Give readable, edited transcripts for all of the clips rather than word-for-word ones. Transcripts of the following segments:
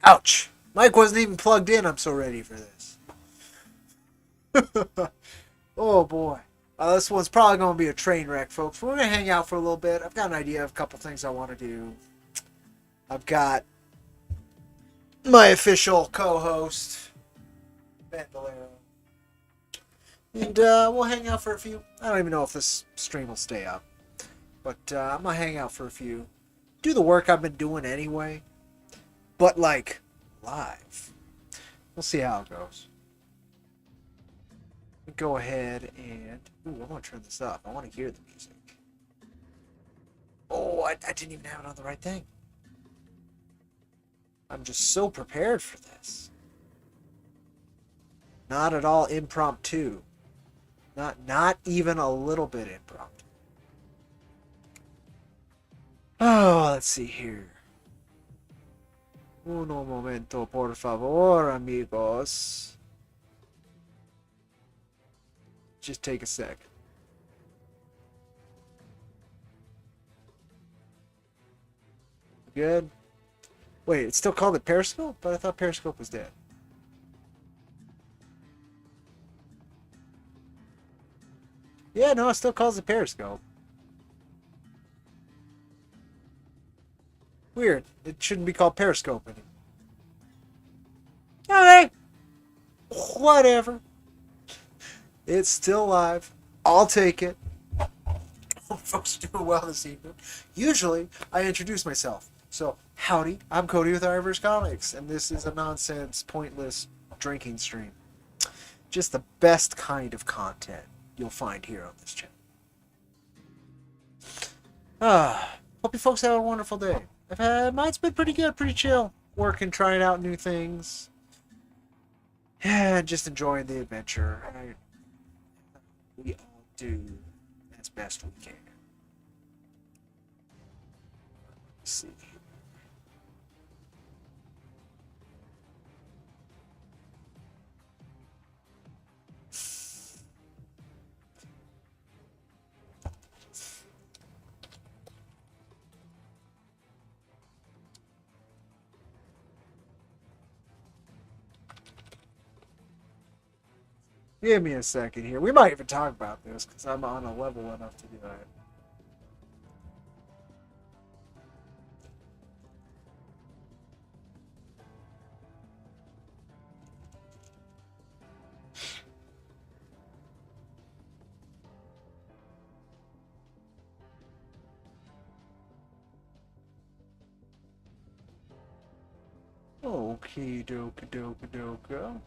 Ouch! Mic wasn't even plugged in. I'm so ready for this. Oh boy. This one's probably going to be a train wreck, folks. We're going to hang out for a little bit. I've got an idea of a couple things I want to do. I've got my official co-host, Bandolero. And we'll hang out for a few. I don't even know if this stream will stay up. But I'm going to hang out for a few. Do the work I've been doing anyway. But, like, live. We'll see how it goes. Go ahead and... Ooh, I want to turn this up. I want to hear the music. Oh, I didn't even have it on the right thing. I'm just so prepared for this. Not at all impromptu. Not even a little bit impromptu. Oh, let's see here. Uno momento, por favor, amigos. Just take a sec. Good. Wait, it's still called the Periscope? But I thought Periscope was dead. Yeah, no, it still calls it Periscope. Weird. It shouldn't be called Periscope anymore. Okay. Whatever. It's still live. I'll take it. Folks are doing well this evening. Usually, I introduce myself. So, howdy, I'm Cody with Irish Comics, and this is a nonsense, pointless drinking stream. Just the best kind of content you'll find here on this channel. Hope you folks have a wonderful day. Mine's been pretty good, pretty chill. Working, trying out new things. Yeah, just enjoying the adventure. We all do as best we can. Let's see. Give me a second here. We might even talk about this because I'm on a level enough to do that. Okie dokie.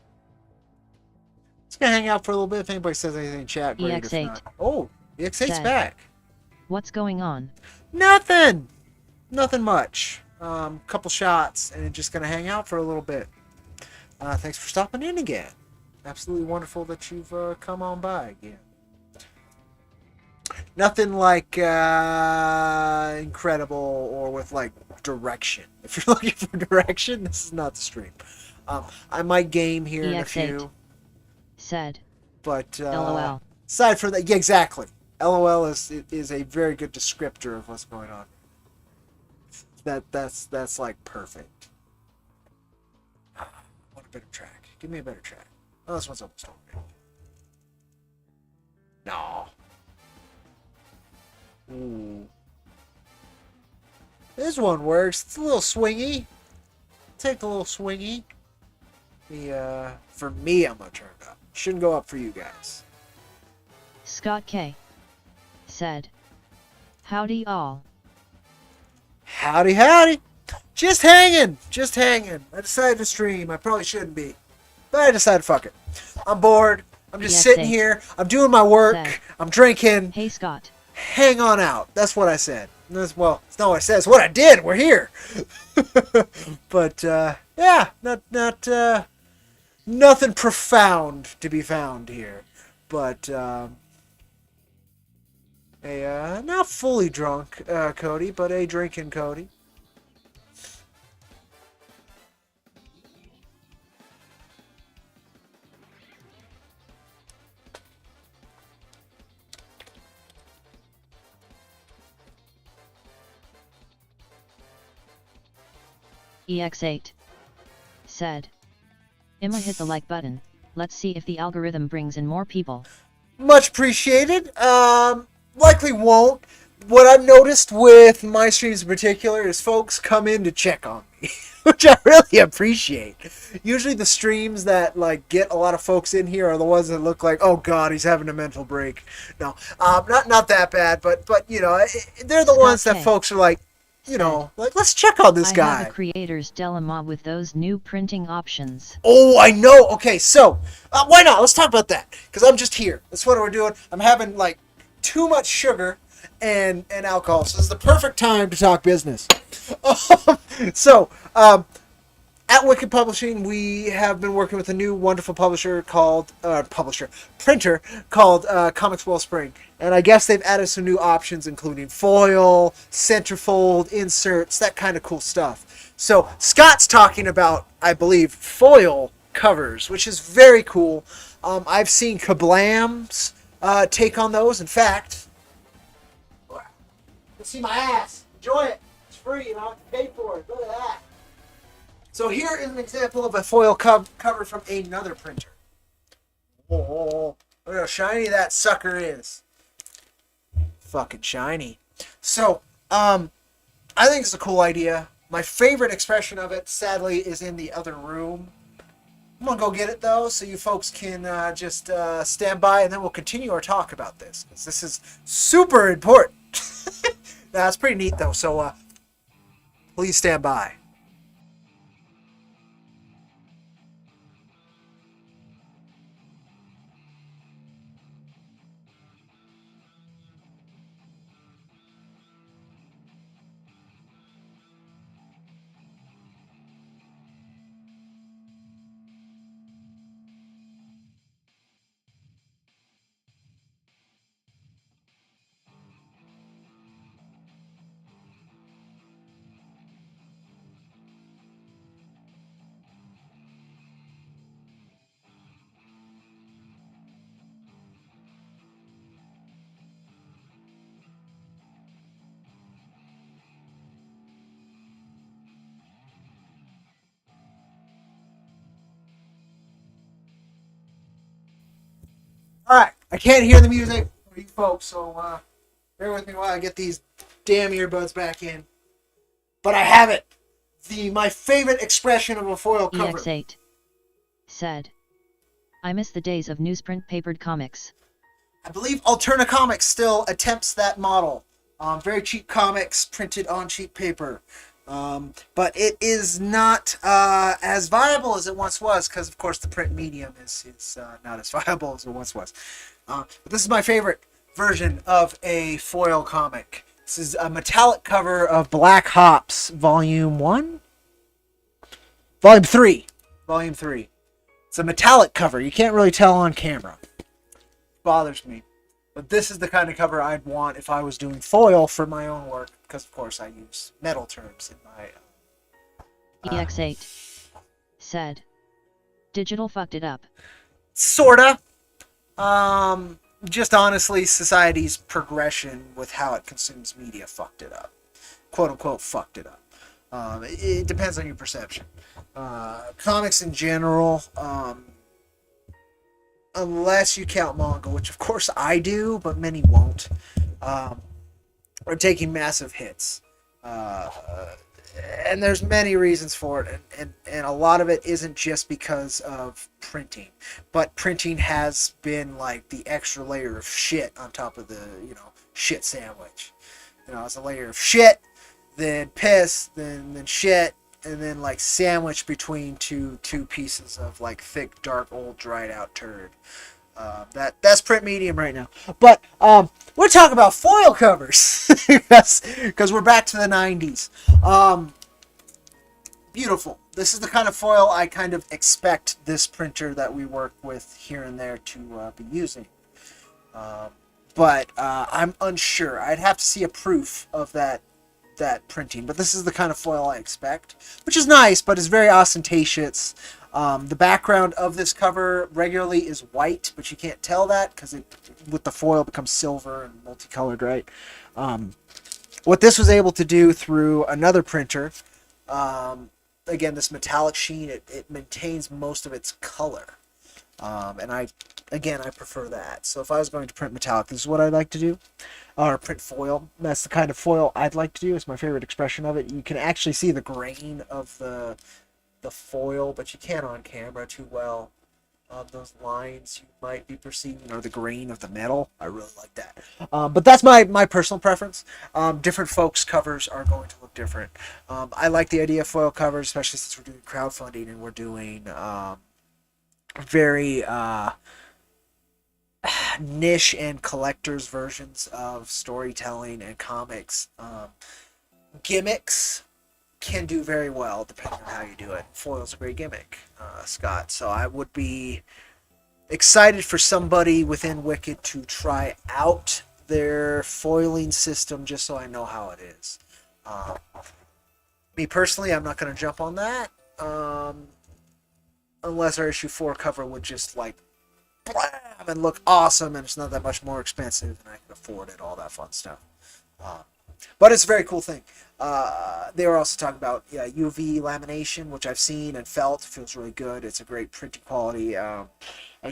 Just gonna hang out for a little bit. If anybody says anything in chat, great. EX8. If not, oh, EX8's Said. back. What's going on? Nothing much. Couple shots, and just gonna hang out for a little bit. Thanks for stopping in again. Absolutely wonderful that you've come on by again. Nothing like incredible or with like direction. If you're looking for direction, this is not the stream. I might game here in a few. Said. But LOL. aside from that, yeah, exactly. LOL is a very good descriptor of what's going on. That's like perfect. I want a better track. Give me a better track. Oh, this one's almost over. No. Ooh. This one works. It's a little swingy. Take the little swingy. For me, I'm gonna turn it up. Shouldn't go up for you guys. Scott K. Said. Howdy all. Howdy. Just hanging. I decided to stream. I probably shouldn't be. But I decided, fuck it. I'm bored. I'm just sitting here. I'm doing my work. Said. I'm drinking. Hey Scott. Hang on out. That's what I said. Well, it's not what I said. It's what I did. We're here. But, yeah. Nothing profound to be found here. But, not fully drunk Cody, but a drinking Cody. EX8. said. Emma hit the like button. Let's see if the algorithm brings in more people. Much appreciated. Likely won't. What I've noticed with my streams in particular is folks come in to check on me, which I really appreciate. Usually the streams that like get a lot of folks in here are the ones that look like, oh god, he's having a mental break. No, not that bad, but you know, they're the Scott ones that K. folks are like, you know, like let's check on this I guy. have a creator's dilemma with those new printing options. Oh, I know. Okay, so why not? Let's talk about that because I'm just here. That's what we're doing. I'm having like too much sugar and alcohol, so this is the perfect time to talk business. So, at Wicked Publishing, we have been working with a new wonderful printer called Comics Wellspring. And I guess they've added some new options, including foil, centerfold, inserts, that kind of cool stuff. So Scott's talking about, I believe, foil covers, which is very cool. I've seen Kablam's take on those. In fact, you can see my ass. Enjoy it. It's free. You don't have to pay for it. Look at that. So here is an example of a foil cover from another printer. Oh, look how shiny that sucker is. Fucking shiny. So, I think it's a cool idea. My favorite expression of it, sadly, is in the other room. I'm gonna go get it though, so you folks can just stand by, and then we'll continue our talk about this, because this is super important. That's pretty neat though, so please stand by. Alright, I can't hear the music for you folks, so bear with me while I get these damn earbuds back in. But I have it! My favorite expression of a foil cover. EX8 said, I miss the days of newsprint papered comics. I believe Alterna Comics still attempts that model. Very cheap comics printed on cheap paper. But it is not as viable as it once was, because of course the print medium is not as viable as it once was. But this is my favorite version of a foil comic. This is a metallic cover of Black Hops, Volume 1? Volume 3. Volume 3. It's a metallic cover. You can't really tell on camera. It bothers me. But this is the kind of cover I'd want if I was doing foil for my own work, because of course I use metal terms in my... EX8 said, digital fucked it up. Sorta. Just honestly, society's progression with how it consumes media fucked it up. Quote unquote fucked it up. It depends on your perception. Comics in general, unless you count manga, which of course I do, but many won't, are taking massive hits. And there's many reasons for it, and a lot of it isn't just because of printing, but printing has been like the extra layer of shit on top of the, shit sandwich. It's a layer of shit, then piss, then shit, and then like sandwiched between two pieces of like thick, dark, old, dried out turd. That's print medium right now. But we're talking about foil covers because we're back to the 90s. Beautiful. This is the kind of foil I kind of expect this printer that we work with here and there to be using. But I'm unsure. I'd have to see a proof of that printing. But this is the kind of foil I expect, which is nice, but it's very ostentatious. The background of this cover regularly is white, but you can't tell that because with the foil it becomes silver and multicolored, right? What this was able to do through another printer again, this metallic sheen, it maintains most of its color. And I prefer that. So if I was going to print metallic, this is what I'd like to do. Or print foil. That's the kind of foil I'd like to do. It's my favorite expression of it. You can actually see the grain of the foil, but you can't on camera too well. Those lines you might be perceiving, or the grain of the metal. I really like that. But that's my personal preference. Different folks' covers are going to look different. I like the idea of foil covers, especially since we're doing crowdfunding and we're doing very niche and collectors versions of storytelling and comics. Gimmicks can do very well depending on how you do it. Foil's a great gimmick, Scott. So I would be excited for somebody within Wicked to try out their foiling system just so I know how it is. Me personally, I'm not going to jump on that unless our issue 4 cover would just like blam and look awesome and it's not that much more expensive and I can afford it, all that fun stuff. But it's a very cool thing. They were also talking about UV lamination, which I've seen and felt. It feels really good. It's a great printing quality. I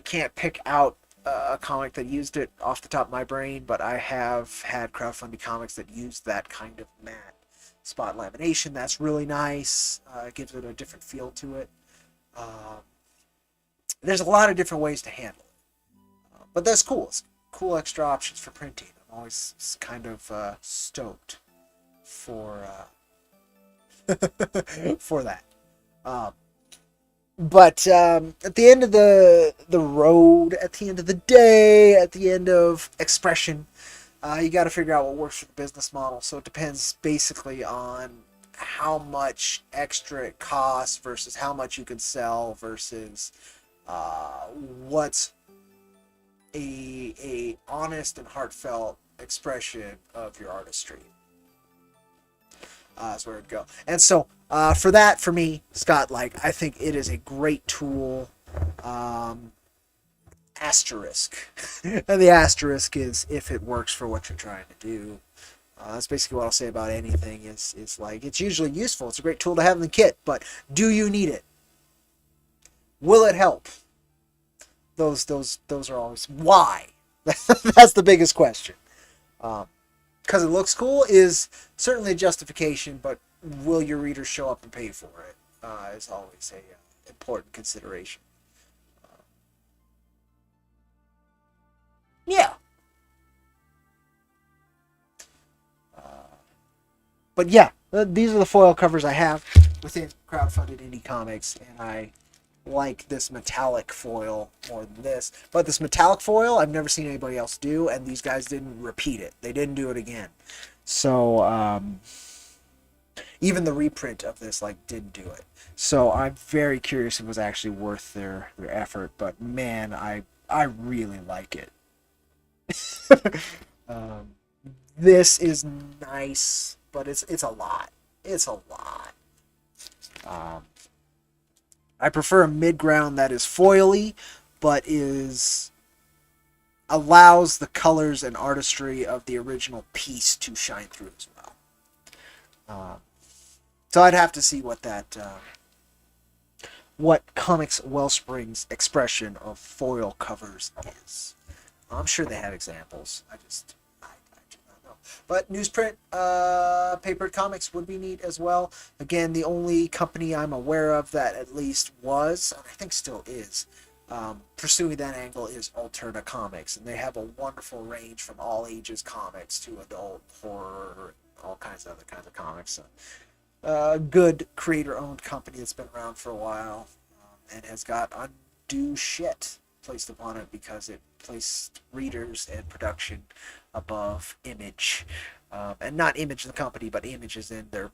can't pick out a comic that used it off the top of my brain, but I have had crowdfunding comics that used that kind of matte spot lamination. That's really nice. It gives it a different feel to it. There's a lot of different ways to handle it. But that's cool. It's cool extra options for printing. I'm always kind of stoked for for that. But at the end of the road, at the end of the day, at the end of expression, you got to figure out what works for the business model. So it depends basically on how much extra it costs versus how much you can sell versus what's a honest and heartfelt expression of your artistry. That's where it'd go. And so for that, for me, Scott, like, I think it is a great tool. Asterisk. And the asterisk is if it works for what you're trying to do. That's basically what I'll say about anything. Is like, it's usually useful. It's a great tool to have in the kit, but do you need it? Will it help? Those are always why. That's the biggest question. Because it looks cool is certainly a justification, but will your readers show up and pay for it? Is always a important consideration. Yeah. But yeah, these are the foil covers I have within crowdfunded indie comics, and I like this metallic foil more than this. But this metallic foil, I've never seen anybody else do, and these guys didn't repeat it. They didn't do it again. So, even the reprint of this, like, didn't do it. So I'm very curious if it was actually worth their effort. But man, I really like it. This is nice, but it's a lot. It's a lot. I prefer a mid-ground that is foily, but allows the colors and artistry of the original piece to shine through as well. So I'd have to see what Comics Wellspring's expression of foil covers is. I'm sure they have examples. I do not know. But newsprint, papered comics would be neat as well. Again, the only company I'm aware of that at least was, and I think still is, pursuing that angle is Alterna Comics. And they have a wonderful range from all ages comics to adult horror, all kinds of other kinds of comics. So, good creator-owned company that's been around for a while and has got undue shit placed upon it because it placed readers and production above Image, and not Image the company, but Image is in the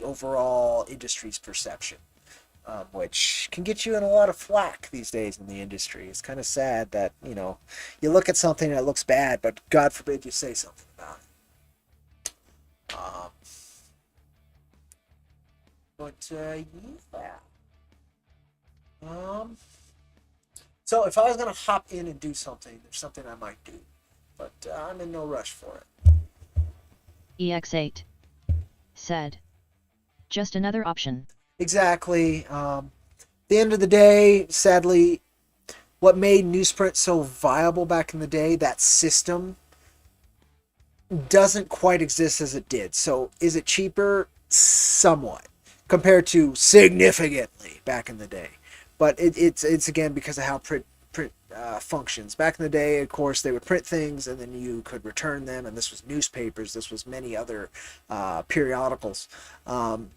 overall industry's perception, which can get you in a lot of flack these days in the industry. It's kind of sad that you look at something and it looks bad, but God forbid you say something about it. Yeah. So if I was gonna hop in and do something, there's something I might do, but I'm in no rush for it. EX8 said, Just another option. Exactly. At the end of the day, sadly, what made newsprint so viable back in the day, that system, doesn't quite exist as it did. So is it cheaper? Somewhat. Compared to significantly back in the day. But it's again because of how print functions. Back in the day, of course, they would print things and then you could return them, and this was newspapers, this was many other periodicals.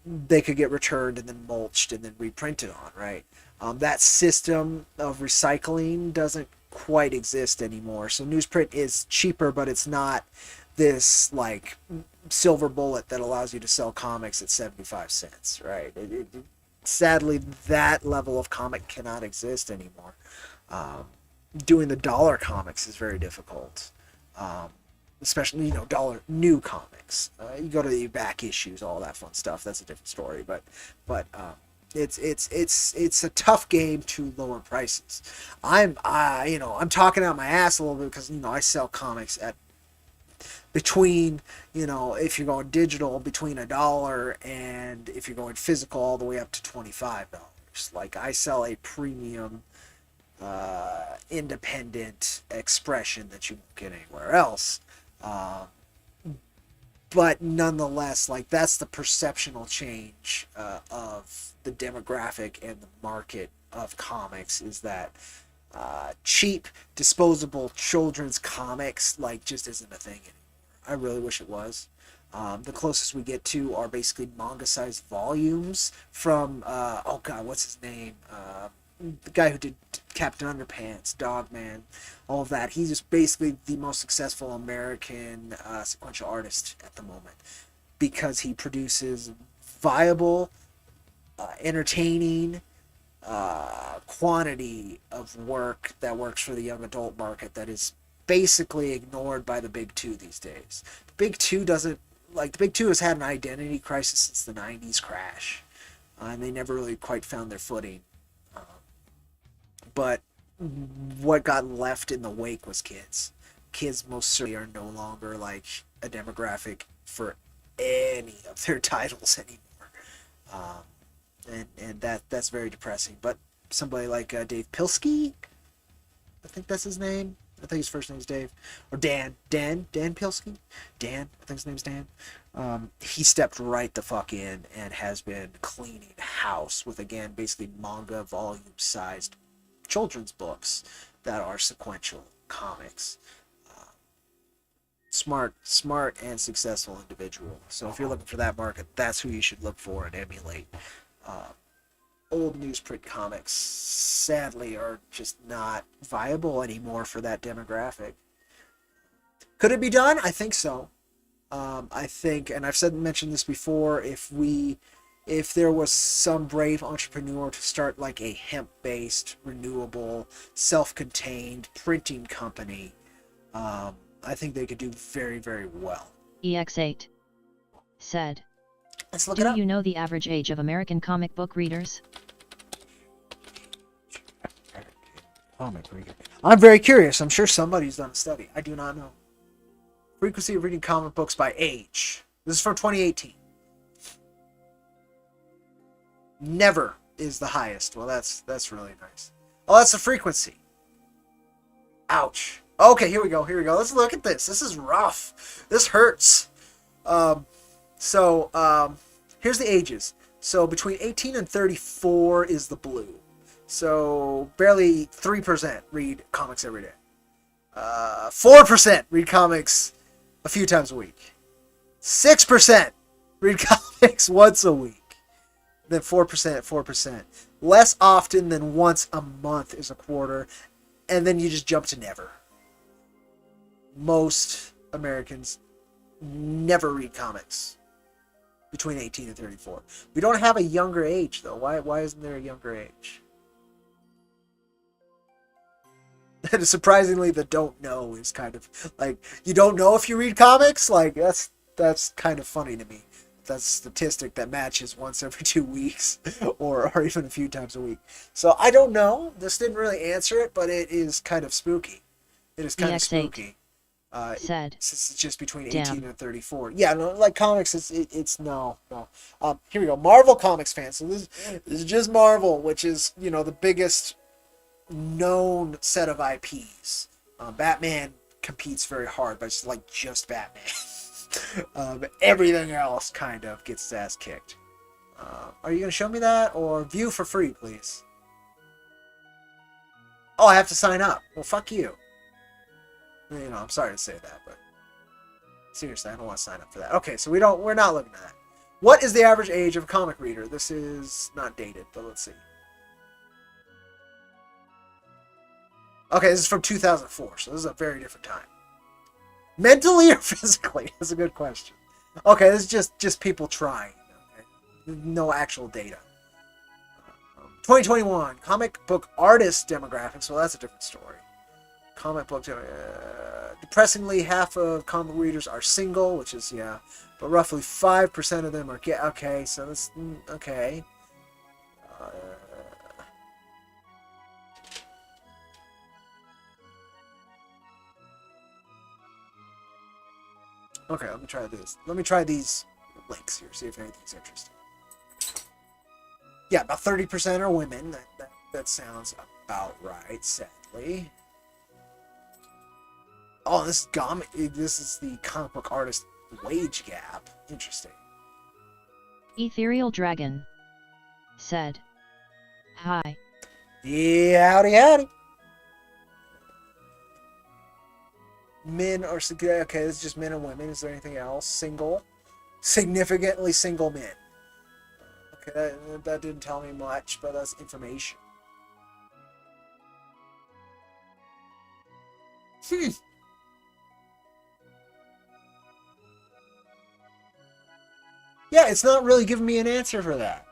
They could get returned and then mulched and then reprinted on, right? That system of recycling doesn't quite exist anymore. So newsprint is cheaper, but it's not this like silver bullet that allows you to sell comics at 75 cents, right? Sadly, that level of comic cannot exist anymore. Doing the dollar comics is very difficult, especially dollar new comics. You go to the back issues, all that fun stuff. That's a different story, but it's a tough game to lower prices. I'm talking out my ass a little bit because I sell comics at between, if you're going digital, between $1, and if you're going physical, all the way up to $25. Like, I sell a premium independent expression that you won't get anywhere else. But nonetheless, like, that's the perceptional change of the demographic and the market of comics, is that cheap, disposable children's comics, like, just isn't a thing anymore. I really wish it was. The closest we get to are basically manga-sized volumes from, oh god, what's his name? The guy who did Captain Underpants, Dogman, all of that. He's just basically the most successful American sequential artist at the moment because he produces viable, entertaining quantity of work that works for the young adult market that is basically ignored by the big two these days. The big two has had an identity crisis since the 90s crash, and they never really quite found their footing. But what got left in the wake was kids. Kids most certainly are no longer like a demographic for any of their titles anymore, and that's very depressing. But somebody like Dave Pilsky, I think that's his name. I think his first name is Dave, or Dan Pilsky. I think his name's Dan. He stepped right the fuck in and has been cleaning house with, again, basically manga volume-sized children's books that are sequential comics. Smart and successful individual. So if you're looking for that market, that's who you should look for and emulate. Old newsprint comics, sadly, are just not viable anymore for that demographic. Could it be done? I think so. I think, and I've mentioned this before, if there was some brave entrepreneur to start like a hemp-based, renewable, self-contained printing company, I think they could do very, very well. EX8 said, let's look it up. Do you know the average age of American comic book readers? Comic reader. I'm very curious. I'm sure somebody's done a study. I do not know. Frequency of reading comic books by age. This is from 2018. Never is the highest. Well, that's really nice. Oh, that's the frequency. Ouch. Okay, here we go. Let's look at this. This is rough. This hurts. Here's the ages. So between 18 and 34 is the blue. So barely 3% read comics every day. 4% read comics a few times a week. 6% read comics once a week. Then 4%. Less often than once a month is a quarter. And then you just jump to never. Most Americans never read comics between 18 and 34. We don't have a younger age, though. Why isn't there a younger age? And surprisingly, the don't know is kind of like, you don't know if you read comics? Like, that's kind of funny to me. That's a statistic that matches once every 2 weeks or even a few times a week. So I don't know. This didn't really answer it, but it is kind of spooky. It is kind of spooky. Said. Since it's just between 18 Damn. and 34. Yeah, no, like comics, it's no, no. Here we go. Marvel Comics fans. So this is just Marvel, which is, the biggest known set of IPs. Batman competes very hard, but it's like just Batman. Everything else kind of gets its ass kicked. Are you going to show me that? Or view for free, please? Oh, I have to sign up. Well, fuck you. I'm sorry to say that, but seriously, I don't want to sign up for that. Okay, so we're not looking at that. What is the average age of a comic reader? This is not dated, but let's see. Okay, this is from 2004, so this is a very different time. Mentally or physically? That's a good question. Okay, this is just people trying. Okay? No actual data. 2021, comic book artist demographics. Well, that's a different story. Comic book depressingly, half of comic readers are single, which is, yeah, but roughly 5% of them are gay. Okay, so that's, okay. Okay, let me try this. Let me try these links here, see if anything's interesting. Yeah, about 30% are women. That sounds about right, sadly. Oh, this is the comic book artist wage gap. Interesting. Ethereal Dragon. Said. Hi. Yeah, howdy, howdy. Men are... Okay, this is just men and women. Is there anything else? Single. Significantly single men. Okay, that didn't tell me much, but that's information. Yeah, it's not really giving me an answer for that.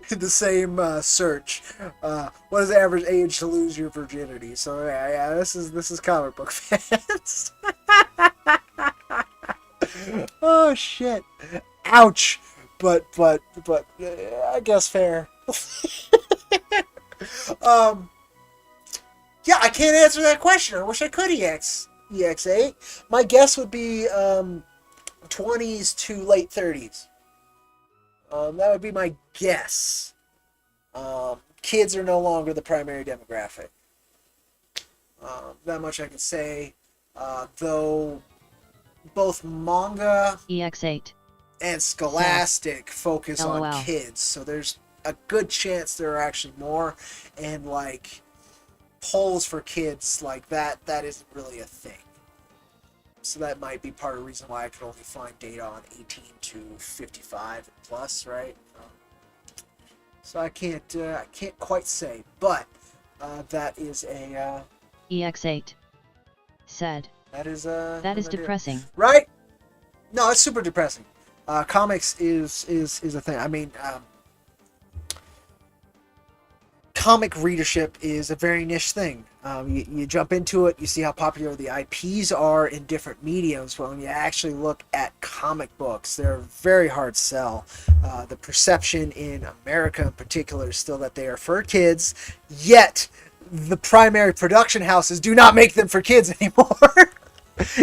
The same search. What is the average age to lose your virginity? So yeah, this is comic book fans. Oh shit! Ouch! But I guess fair. Yeah, I can't answer that question. I wish I could. EX8. My guess would be 20s to late 30s. That would be my guess. Kids are no longer the primary demographic. That much I can say. Though both manga EX8 and Scholastic focus LOL. on kids, so there's a good chance there are actually more. And like polls for kids like that isn't really a thing. So that might be part of the reason why I could only find data on 18 to 55 and plus, right? So I can't quite say, but that is a EX8 said. That is depressing, right? No, it's super depressing. Comics is a thing. I mean, comic readership is a very niche thing. You jump into it, you see how popular the IPs are in different mediums, but when you actually look at comic books, they're a very hard sell. The perception in America in particular is still that they are for kids, yet the primary production houses do not make them for kids anymore.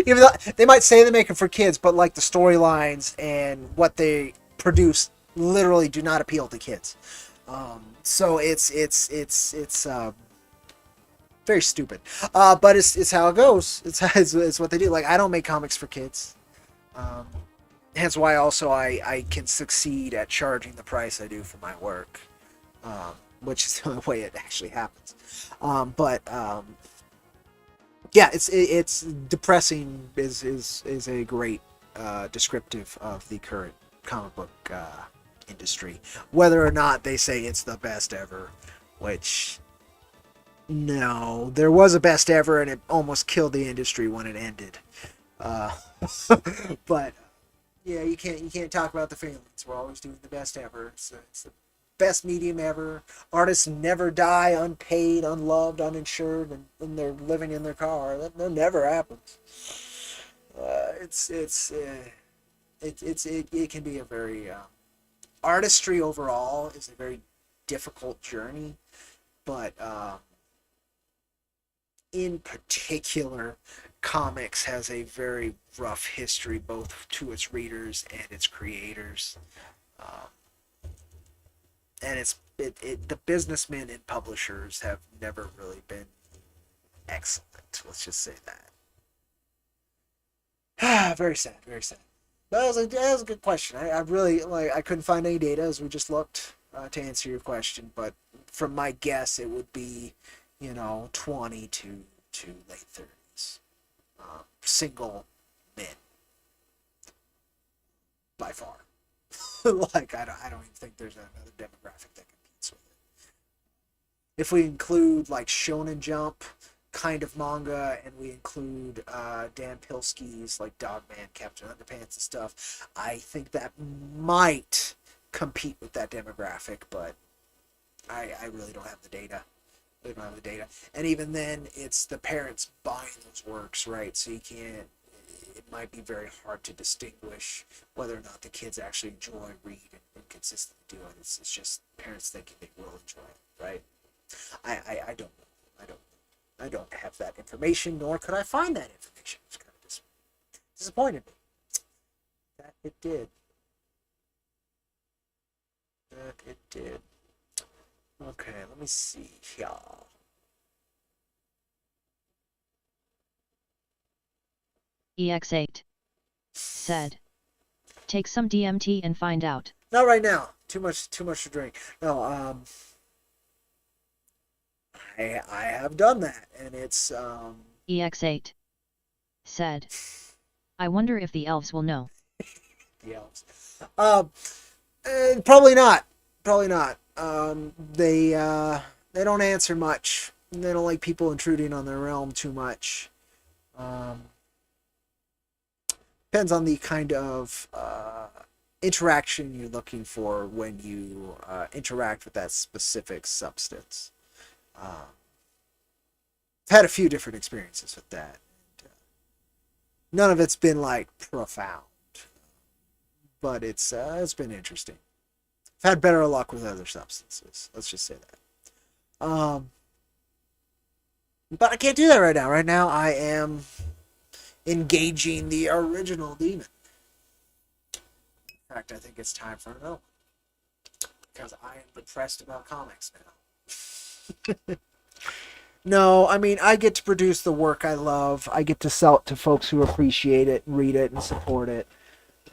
Even though they might say they make them for kids, but like the storylines and what they produce literally do not appeal to kids. So it's very stupid. But it's how it goes. It's what they do. Like, I don't make comics for kids. Hence why also I can succeed at charging the price I do for my work. Which is the only way it actually happens. Yeah, it's depressing is a great descriptive of the current comic book industry. Whether or not they say it's the best ever, which no, there was a best ever and it almost killed the industry when it ended. But yeah, you can't talk about the feelings. We're always doing the best ever. It's the best medium ever. Artists never die unpaid, unloved, uninsured, and they're living in their car. That never happens. it can be a very artistry overall is a very difficult journey, but in particular, comics has a very rough history both to its readers and its creators, um, and the businessmen and publishers have never really been excellent. Let's just say that. Very sad, very sad. But that was a good question. I really I couldn't find any data as we just looked to answer your question, but from my guess, it would be 20 to late 30s, single men by far. Like I don't even think there's another demographic that competes with it. If we include like Shonen Jump kind of manga, and we include Dan Pilsky's like Dogman, Captain Underpants and stuff, I think that might compete with that demographic, but I really don't have the data. They don't have the data, and even then, it's the parents buying those works, right? So you can't. It might be very hard to distinguish whether or not the kids actually enjoy, read, and consistently do it. It's just parents thinking they will enjoy it, right? I don't know. I don't have that information, nor could I find that information. It's kind of disappointed me that it did. That it did. Okay, let me see here. EX8 said, take some DMT and find out. Not right now. Too much to drink. No, I have done that, and it's EX8 said, I wonder if the elves will know. The elves. Probably not. Probably not. They don't answer much. They don't like people intruding on their realm too much. Depends on the kind of interaction you're looking for when you interact with that specific substance. I've had a few different experiences with that. And, none of it's been like profound, but it's been interesting. I've had better luck with other substances. Let's just say that. But I can't do that right now. Right now, I am engaging the original demon. In fact, I think it's time for another one, because I am depressed about comics now. No, I mean, I get to produce the work I love. I get to sell it to folks who appreciate it, read it, and support it.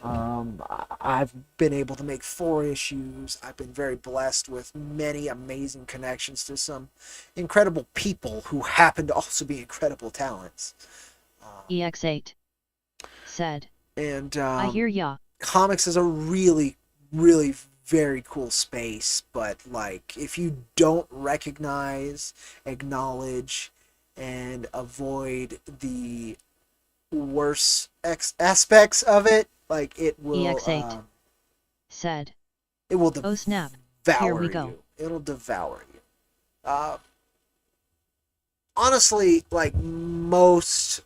I've been able to make 4 issues. I've been very blessed with many amazing connections to some incredible people who happen to also be incredible talents. EX8 said, And I hear ya. Comics is a really, really very cool space, but like if you don't recognize, acknowledge, and avoid the worst aspects of it, like it will EX8 said, it will oh snap, devour here we go. you. It'll devour you. Honestly, like most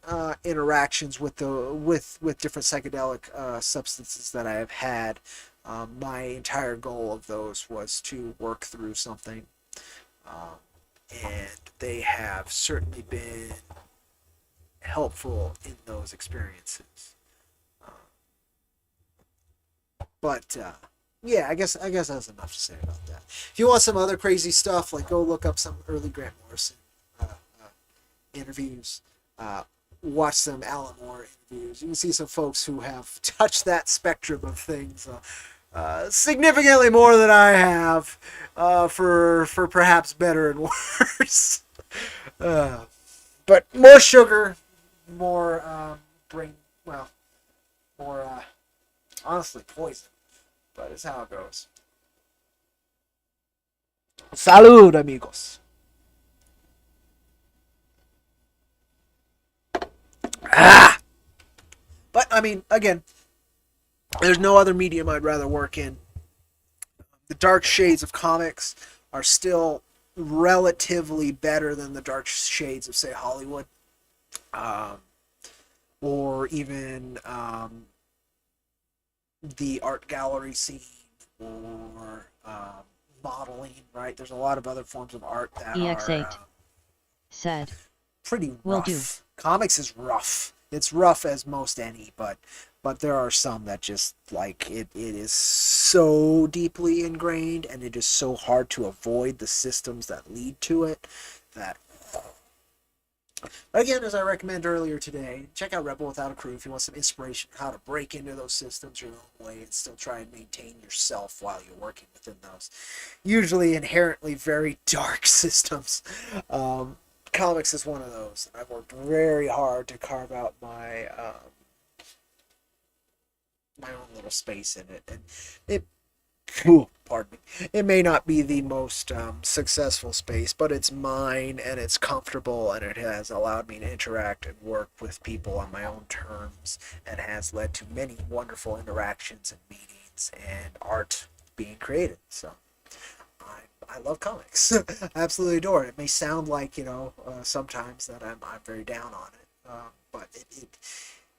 interactions with different psychedelic substances that I have had, my entire goal of those was to work through something, and they have certainly been helpful in those experiences. But yeah, I guess that's enough to say about that. If you want some other crazy stuff, like go look up some early Grant Morrison interviews. Watch some Alan Moore interviews. You can see some folks who have touched that spectrum of things significantly more than I have, for perhaps better and worse. But more sugar, more brain, well, more honestly poison. But it's how it goes. Salud, amigos. But I mean, again, there's no other medium I'd rather work in. The dark shades of comics are still relatively better than the dark shades of, say, Hollywood, or even the art gallery scene or modeling, right? There's a lot of other forms of art that are EX8 said, pretty will do. rough. Comics is rough. It's rough as most any, but there are some that just like it is so deeply ingrained and it is so hard to avoid the systems that lead to it that again, as I recommended earlier today, check out Rebel Without a Crew if you want some inspiration on how to break into those systems your own way and still try and maintain yourself while you're working within those usually inherently very dark systems. Comics is one of those. I've worked very hard to carve out my own little space in it, and it pardon me. It may not be the most successful space, but it's mine and it's comfortable and it has allowed me to interact and work with people on my own terms and has led to many wonderful interactions and meetings and art being created. So I love comics. I absolutely adore it. It may sound like, sometimes that I'm very down on it, but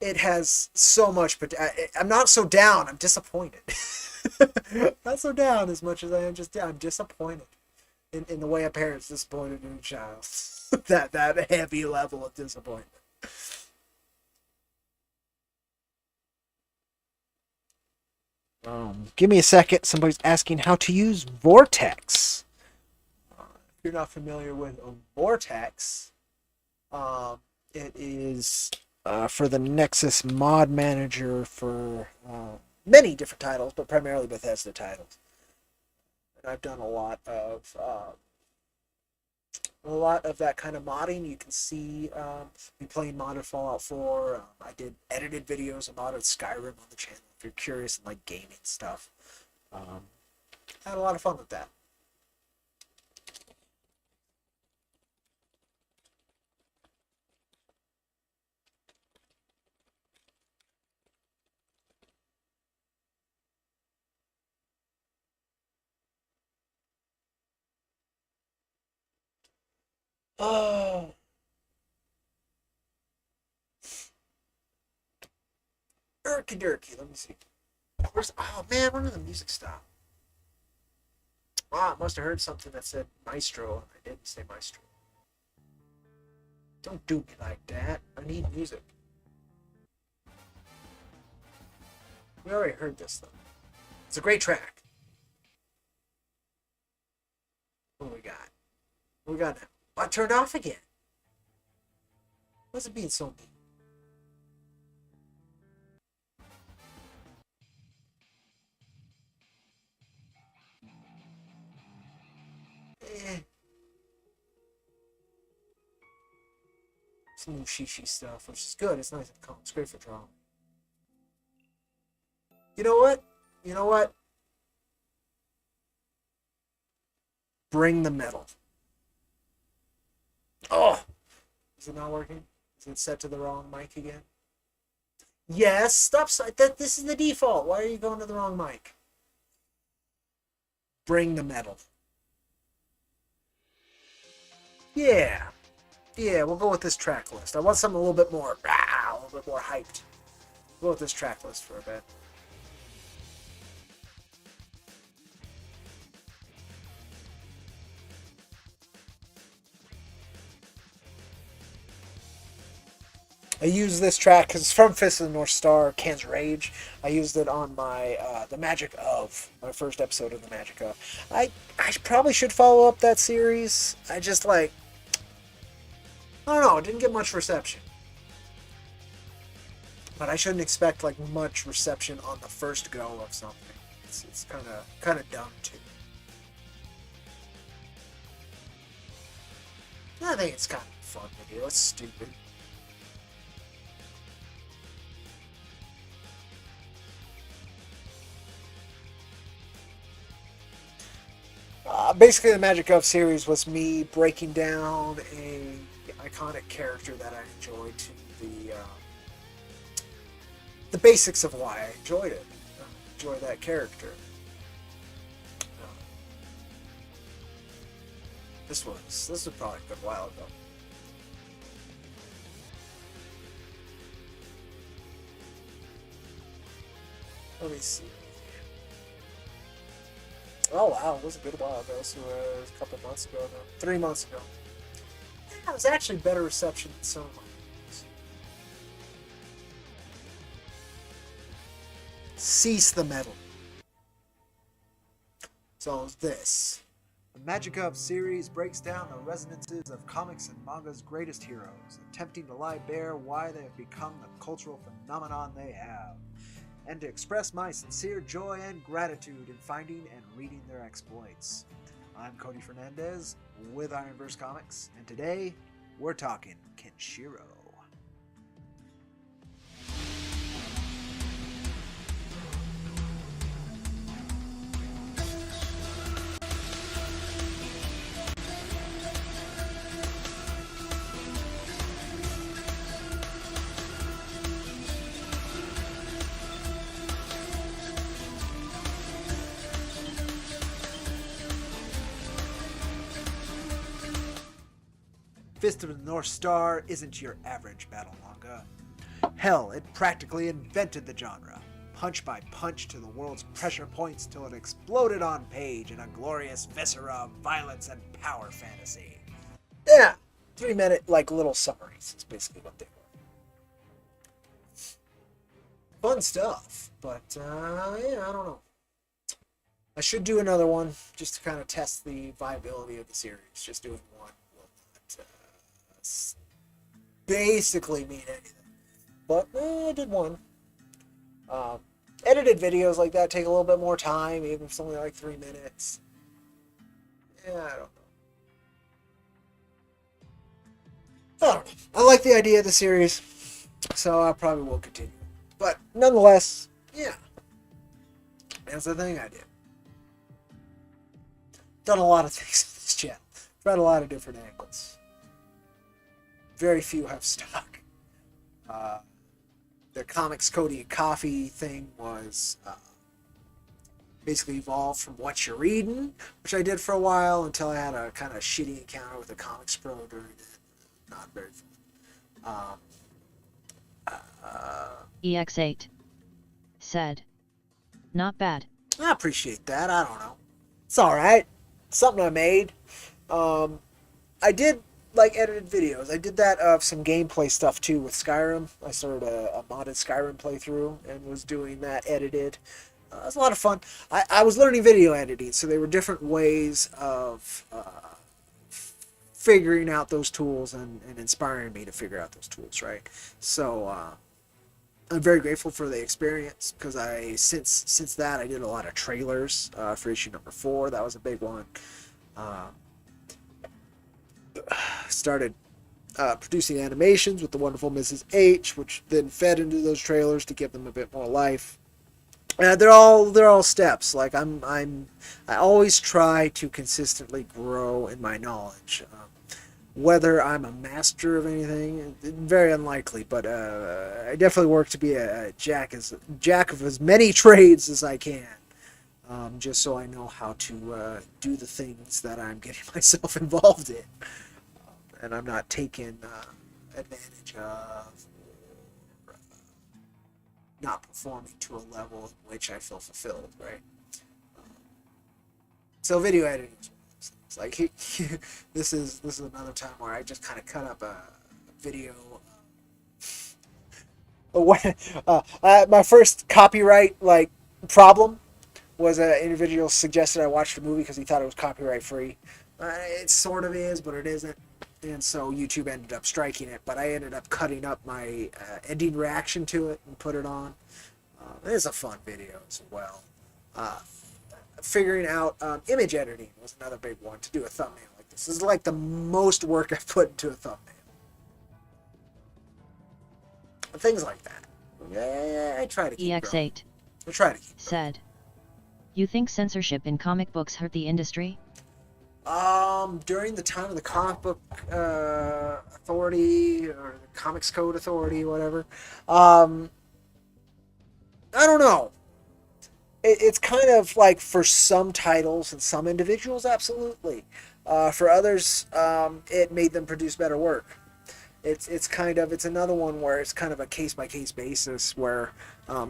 it has so much. But I'm not so down. I'm disappointed. Not so down as much as I am just down. I'm disappointed in the way a parent's disappointed in a child. that heavy level of disappointment. Give me a second. Somebody's asking how to use Vortex. If you're not familiar with Vortex, it is for the Nexus mod manager for many different titles, but primarily Bethesda titles. And I've done a lot of that kind of modding. You can see me playing modded Fallout 4. I did edited videos of modded Skyrim on the channel if you're curious and like gaming stuff. I had a lot of fun with that. Oh, Erky Durky. Let me see. Oh man, when did the music stop? Ah, I must have heard something that said Maestro, and I didn't say Maestro. Don't do me like that. I need music. We already heard this though. It's a great track. What do we got? What do we got now? I turned off again. What's it being so mean? Eh. Some new shishi stuff, which is good. It's nice and calm. It's great for drama. You know what? You know what? Bring the metal. Oh! Is it not working? Is it set to the wrong mic again? Yes, stop. This is the default. Why are you going to the wrong mic? Bring the metal. Yeah. Yeah, we'll go with this track list. I want something a little bit more, a little bit more hyped. We'll go with this track list for a bit. I use this track because it's from Fist of the North Star, Can's Rage. I used it on my The Magic of, my first episode of The Magic of. I probably should follow up that series. I just I don't know, it didn't get much reception. But I shouldn't expect much reception on the first go of something. It's kind of dumb too. I think it's kind of a fun video. It's stupid. Basically, the Magic of series was me breaking down a iconic character that I enjoyed to the basics of why I enjoyed it. Enjoy that character. This was probably a good while ago. Let me see. Oh wow, it was a good while ago. So it was a couple months ago now. 3 months ago. Yeah, it was actually better reception than some of my movies. Cease the metal. So this. The Magic Up series breaks down the resonances of comics and manga's greatest heroes, attempting to lie bare why they have become the cultural phenomenon they have, and to express my sincere joy and gratitude in finding and reading their exploits. I'm Cody Fernandez with Ironverse Comics, and today we're talking Kenshiro. Fist of the North Star isn't your average battle manga. Hell, it practically invented the genre, punch by punch to the world's pressure points till it exploded on page in a glorious viscera of violence and power fantasy. Yeah, 3-minute, little summaries is basically what they were. Fun stuff, but yeah, I don't know. I should do another one just to kind of test the viability of the series. Just doing one will not basically mean anything. But I did one. Edited videos like that take a little bit more time, even if it's only like 3 minutes. Yeah, I don't know. I like the idea of the series, so I probably will continue. But nonetheless, yeah. That's the thing I did. Done a lot of things on this channel. Tried a lot of different angles. Very few have stuck. The Comics Cody and Coffee thing was basically evolved from what you're reading, which I did for a while until I had a kind of shitty encounter with a Comics Pro during it. Not very fun. EX8 said, "Not bad." I appreciate that. I don't know. It's alright. Something I made. I did edited videos. I did that of some gameplay stuff too with Skyrim. I started a modded Skyrim playthrough and was doing that edited. It was a lot of fun. I was learning video editing, so there were different ways of figuring out those tools and inspiring me to figure out those tools, right? So I'm very grateful for the experience because since that I did a lot of trailers for issue number 4. That was a big one. Started producing animations with the wonderful Mrs. H, which then fed into those trailers to give them a bit more life. They're all steps. I always try to consistently grow in my knowledge. Whether I'm a master of anything, very unlikely, but I definitely work to be a jack of as many trades as I can, just so I know how to do the things that I'm getting myself involved in, and I'm not taking advantage of or not performing to a level in which I feel fulfilled, right? So video editing. It's like this is another time where I just kind of cut up a video. My first copyright problem was an individual suggested I watch the movie because he thought it was copyright free. It sort of is, but it isn't, and so YouTube ended up striking it. But I ended up cutting up my ending reaction to it and put it on. It's a fun video as well. Figuring out image editing was another big one to do a thumbnail like this. This is like the most work I've put into a thumbnail. Things like that. Yeah, I try to keep EX8 growing. I try to keep said, "You think censorship in comic books hurt the industry?" During the time of the comic book authority or the Comics Code Authority, whatever. I don't know. It's kind of like for some titles and some individuals, absolutely. For others, it made them produce better work. It's another one where it's kind of a case by case basis where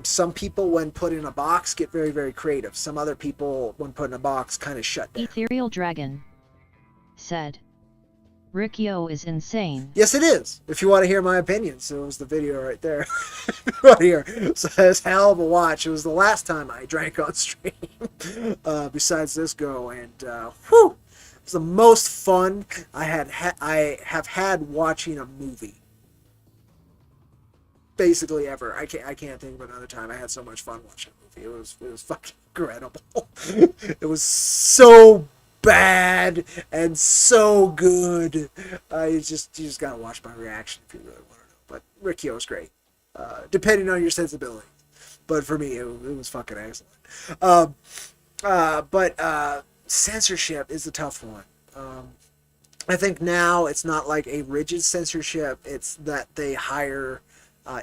Some people, when put in a box, get very, very creative. Some other people, when put in a box, kind of shut down. Ethereal Dragon said, Riccio is insane. Yes, it is. If you want to hear my opinions, it was the video right there. Right here. So it's a hell of a watch. It was the last time I drank on stream, besides this go, and whew, it was the most fun I have had watching a movie. Basically ever. I can't think of another time I had so much fun watching a movie. It was fucking incredible. It was so bad and so good. You just gotta watch my reaction if you really want to know. But Ricchio's great, depending on your sensibility. But for me, it was fucking excellent. But censorship is a tough one. I think now it's not like a rigid censorship. It's that they hire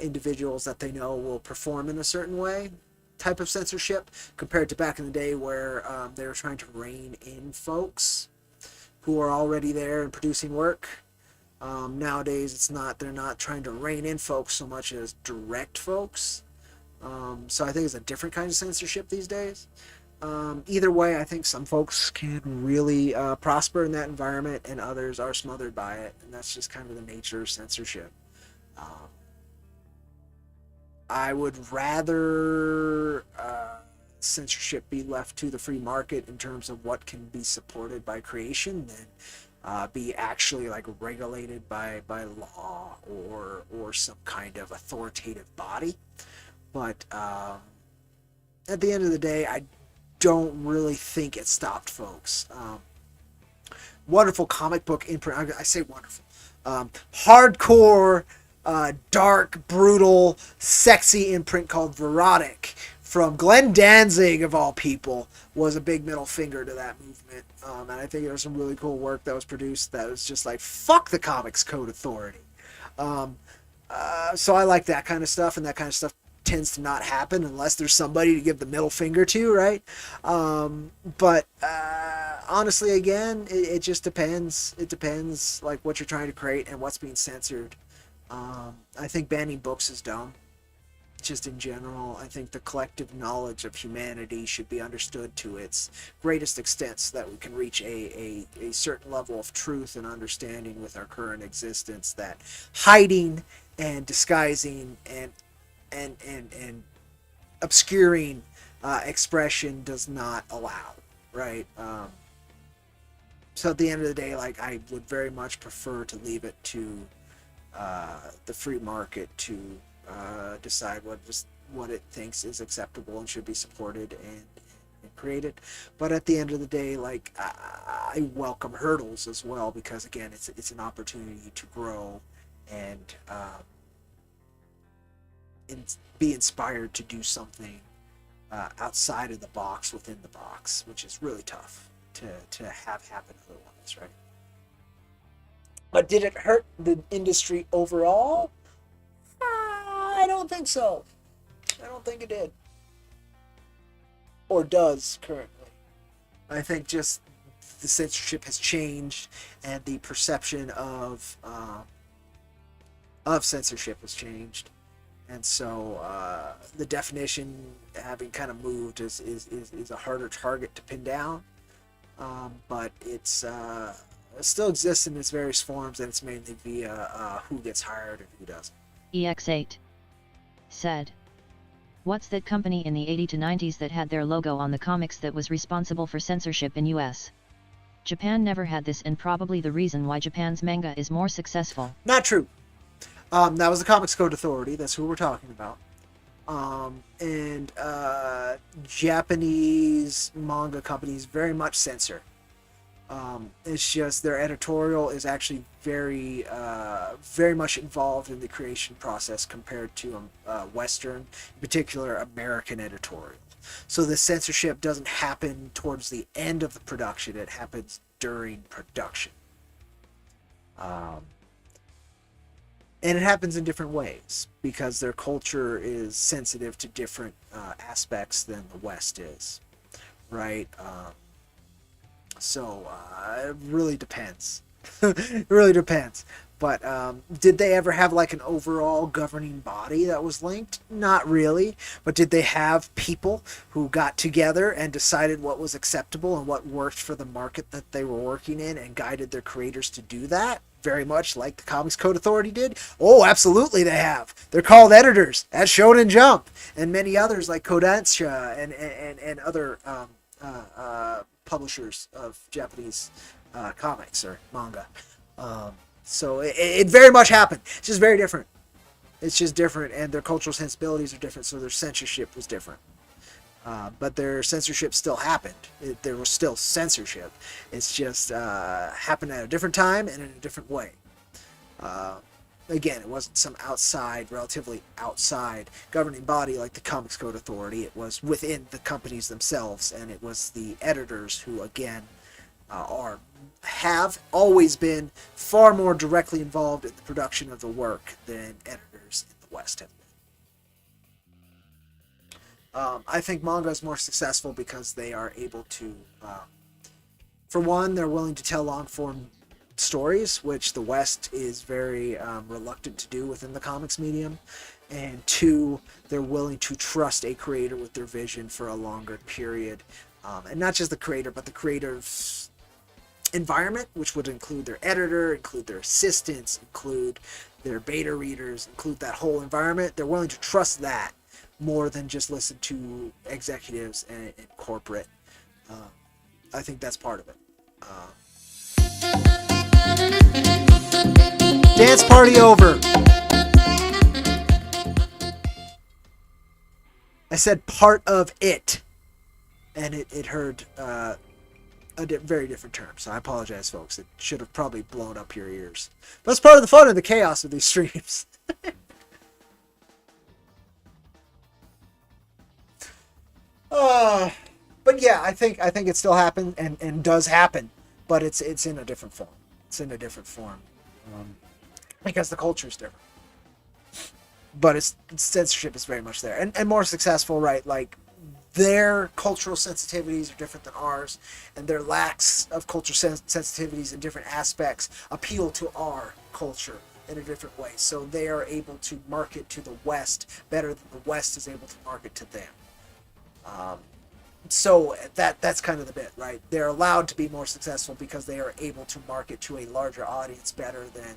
individuals that they know will perform in a certain way type of censorship, compared to back in the day where they were trying to rein in folks who are already there and producing work. Nowadays they're not trying to rein in folks so much as direct folks. So I think it's a different kind of censorship these days. Either way, I think some folks can really prosper in that environment and others are smothered by it, and that's just kind of the nature of censorship. I would rather censorship be left to the free market in terms of what can be supported by creation than be actually like regulated by law or some kind of authoritative body. But at the end of the day, I don't really think it stopped folks. Wonderful comic book imprint. I say wonderful. Hardcore, dark, brutal, sexy imprint called Verotic from Glenn Danzig, of all people, was a big middle finger to that movement. And I think there was some really cool work that was produced that was just like, fuck the Comics Code Authority. So I like that kind of stuff, and that kind of stuff tends to not happen unless there's somebody to give the middle finger to, right? But honestly, again, it just depends. It depends, like, what you're trying to create and what's being censored. I think banning books is dumb. Just in general, I think the collective knowledge of humanity should be understood to its greatest extent so that we can reach a certain level of truth and understanding with our current existence that hiding and disguising and obscuring expression does not allow, right? So at the end of the day, like, I would very much prefer to leave it to the free market to decide what it thinks is acceptable and should be supported and created. But at the end of the day, like, I welcome hurdles as well, because again, it's an opportunity to grow and be inspired to do something outside of the box within the box, which is really tough to have happen otherwise, right? But did it hurt the industry overall? I don't think so. I don't think it did. Or does currently. I think just the censorship has changed and the perception of censorship has changed. And so the definition having kind of moved is a harder target to pin down. But it's it still exists in its various forms, and it's mainly via who gets hired and who doesn't. EX8 said, what's that company in the 80s to 90s that had their logo on the comics that was responsible for censorship in US? Japan never had this, and probably the reason why Japan's manga is more successful. Not true. That was the Comics Code Authority. That's who we're talking about. And Japanese manga companies very much censor. It's just their editorial is actually very much involved in the creation process compared to Western, in particular American editorial. So the censorship doesn't happen towards the end of the production; it happens during production. And it happens in different ways because their culture is sensitive to different aspects than the West is, right? So it really depends. It really depends. But did they ever have like an overall governing body that was linked? Not really. But did they have people who got together and decided what was acceptable and what worked for the market that they were working in and guided their creators to do that? Very much like the Comics Code Authority did? Oh, absolutely they have. They're called editors at Shonen Jump and many others like Kodansha and other publishers of Japanese comics or manga. So it very much happened. It's just very different. It's just different, and their cultural sensibilities are different, so their censorship was different. But their censorship still happened. There was still censorship. It's just happened at a different time and in a different way. Again, it wasn't some outside, relatively outside governing body like the Comics Code Authority. It was within the companies themselves, and it was the editors who, again, have always been far more directly involved in the production of the work than editors in the West have been. I think manga is more successful because they are able to, for one, they're willing to tell long form stories, which the West is very reluctant to do within the comics medium. And two, they're willing to trust a creator with their vision for a longer period. And not just the creator, but the creator's environment, which would include their editor, include their assistants, include their beta readers, include that whole environment. They're willing to trust that more than just listen to executives and corporate. I think that's part of it. Dance party over. I said part of it, and it heard very different term, so I apologize, folks. It should have probably blown up your ears. But it's part of the fun and the chaos of these streams. But yeah, I think it still happens and does happen, but it's in a different form. It's in a different form because the culture is different. But its censorship is very much there and more successful, right? Like their cultural sensitivities are different than ours, and their lacks of cultural sensitivities in different aspects appeal to our culture in a different way. So they are able to market to the West better than the West is able to market to them. So that's kind of the bit, right? They're allowed to be more successful because they are able to market to a larger audience better than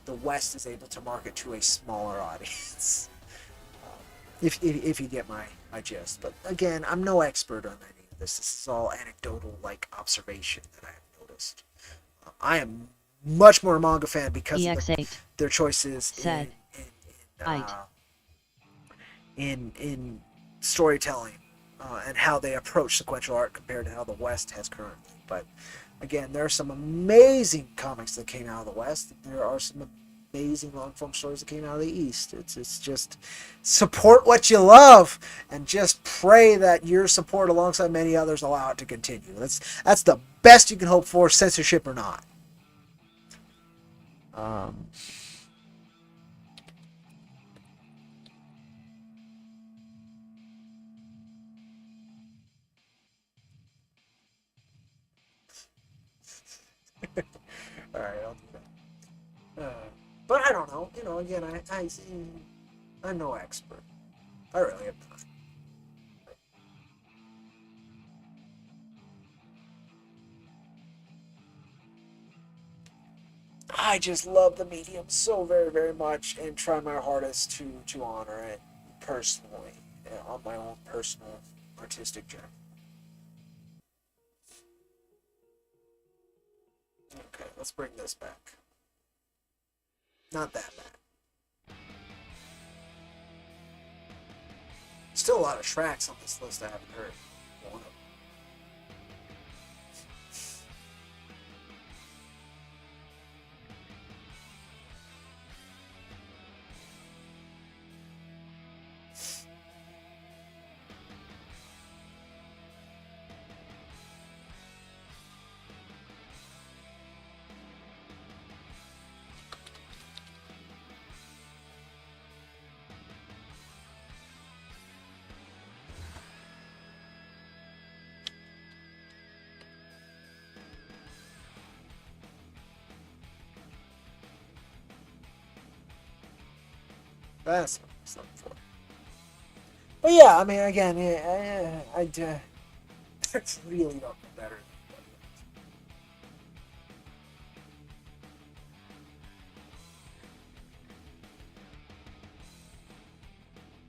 the West is able to market to a smaller audience. If you get my gist. But again, I'm no expert on any of this. This is all anecdotal, like, observation that I have noticed. I am much more a manga fan because of their choices in storytelling and how they approach sequential art compared to how the West has currently. But again, there are some amazing comics that came out of the West. There are some amazing long form stories that came out of the East. It's just support what you love and just pray that your support alongside many others allow it to continue. That's the best you can hope for, censorship or not. All right, I'll do that. But I don't know. Again, I'm no expert. I really am not. I just love the medium so very, very much and try my hardest to honor it personally on my own personal artistic journey. Okay, let's bring this back. Not that bad. Still a lot of tracks on this list I haven't heard. One of them. That's what I was looking for. But yeah, I mean, again, I really don't know better.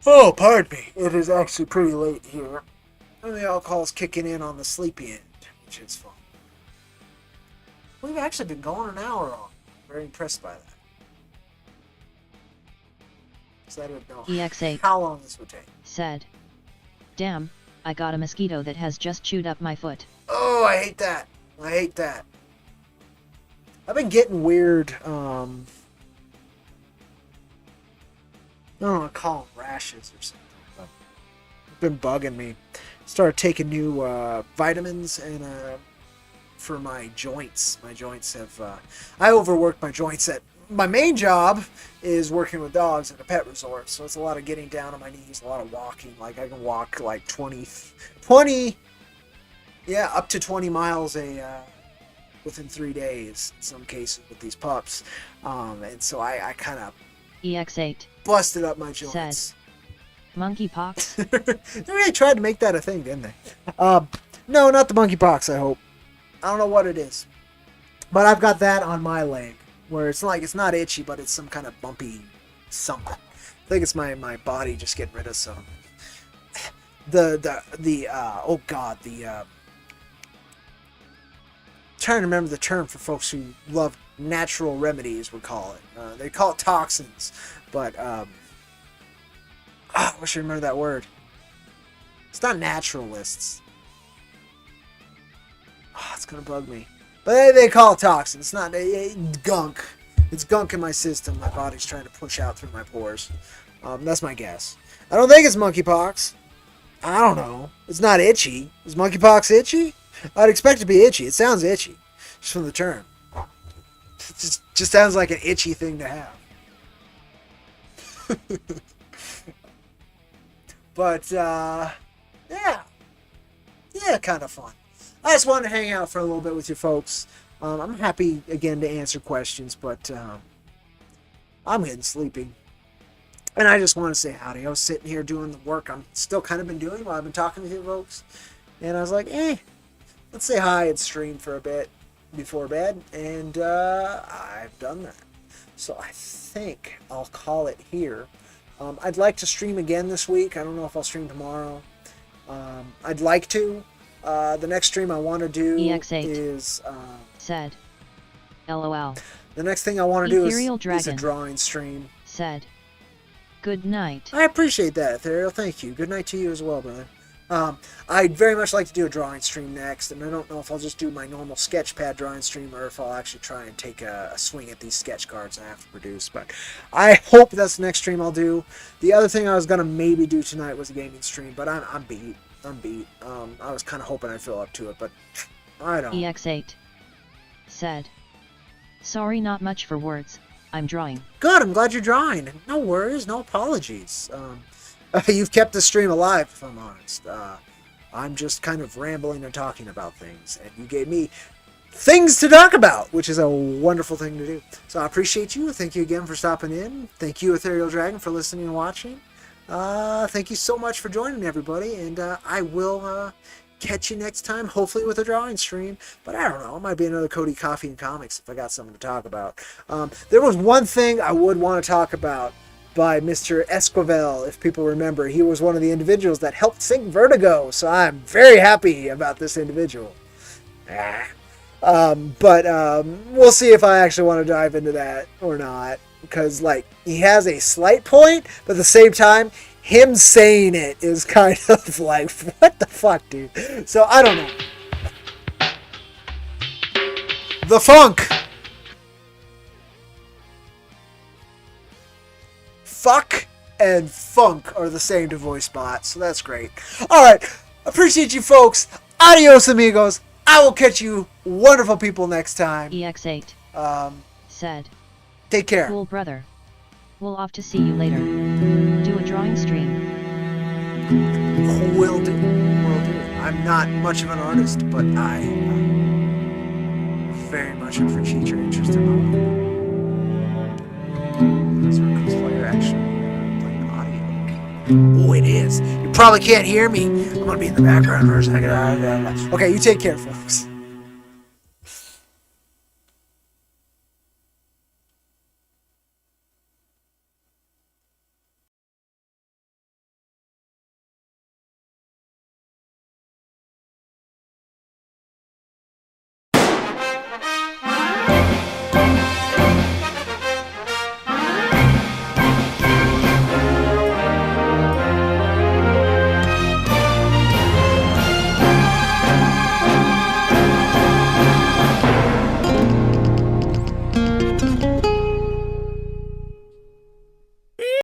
Oh, pardon me. It is actually pretty late here. And the alcohol's kicking in on the sleepy end, which is fun. We've actually been going an hour on. Very impressed by that. So I don't know EX8 how long this would take. said, "Damn, I got a mosquito that has just chewed up my foot." Oh, I hate that. I hate that. I've been getting weird, I don't want to call them rashes or something, but it's been bugging me. Started taking new vitamins and for my joints. My joints have, I overworked my joints at, my main job is working with dogs at a pet resort, so it's a lot of getting down on my knees, a lot of walking. Like I can walk like 20, yeah, up to 20 miles within 3 days in some cases with these pups. And so I kind of EX8 busted up my joints. said, "Monkeypox." They really tried to make that a thing, didn't they? No, not the monkeypox, I hope. I don't know what it is. But I've got that on my leg, where it's like, it's not itchy, but it's some kind of bumpy something. I think it's my body just getting rid of some. Oh God, trying to remember the term for folks who love natural remedies, we call it. They call it toxins, but I wish I remember that word. It's not naturalists. Oh, it's gonna bug me. But they call it toxins. It's not gunk. It's gunk in my system. My body's trying to push out through my pores. That's my guess. I don't think it's monkeypox. I don't know. It's not itchy. Is monkeypox itchy? I'd expect it to be itchy. It sounds itchy, just from the term. It just sounds like an itchy thing to have. But, yeah, kind of fun. I just wanted to hang out for a little bit with you folks. I'm happy, again, to answer questions, but I'm getting sleepy. And I just want to say howdy. I was sitting here doing the work I'm still kind of been doing while I've been talking with you folks. And I was like, let's say hi and stream for a bit before bed. And I've done that. So I think I'll call it here. I'd like to stream again this week. I don't know if I'll stream tomorrow. I'd like to. The next stream I want to do EX8 is... said, "LOL." The next thing I want to do is a Dragon drawing stream. Said, "Good night." I appreciate that, Ethereal. Thank you. Good night to you as well, brother. I'd very much like to do a drawing stream next, and I don't know if I'll just do my normal sketchpad drawing stream or if I'll actually try and take a swing at these sketch cards I have to produce. But I hope that's the next stream I'll do. The other thing I was gonna maybe do tonight was a gaming stream, but I'm beat. I was kind of hoping I'd feel up to it, but I don't. EX8 said, "Sorry, not much for words. I'm drawing." Good, I'm glad you're drawing. No worries, no apologies. You've kept the stream alive, if I'm honest. I'm just kind of rambling and talking about things, and you gave me things to talk about, which is a wonderful thing to do. So I appreciate you. Thank you again for stopping in. Thank you, Ethereal Dragon, for listening and watching. Thank you so much for joining, everybody, and I will catch you next time, hopefully with a drawing stream. But I don't know, it might be another Cody Coffee and Comics if I got something to talk about. There was one thing I would want to talk about by Mr. Esquivel, if people remember. He was one of the individuals that helped sync Vertigo, so I'm very happy about this individual. But we'll see if I actually want to dive into that or not, because like he has a slight point, but at the same time him saying it is kind of like, what the fuck, dude? So I don't know. The funk. Fuck and funk are the same to voice bots, so that's great. Alright, appreciate you folks. Adios, amigos. I will catch you wonderful people next time. EX8 said, Take care. "Cool, brother. We'll off to see you later. Do a drawing stream." Will do. Will do. I'm not much of an artist, but I very much appreciate your interest in my work. That's where Coast Fire actually Oh, it is. You probably can't hear me. I'm gonna be in the background for a second. Okay, you take care, folks.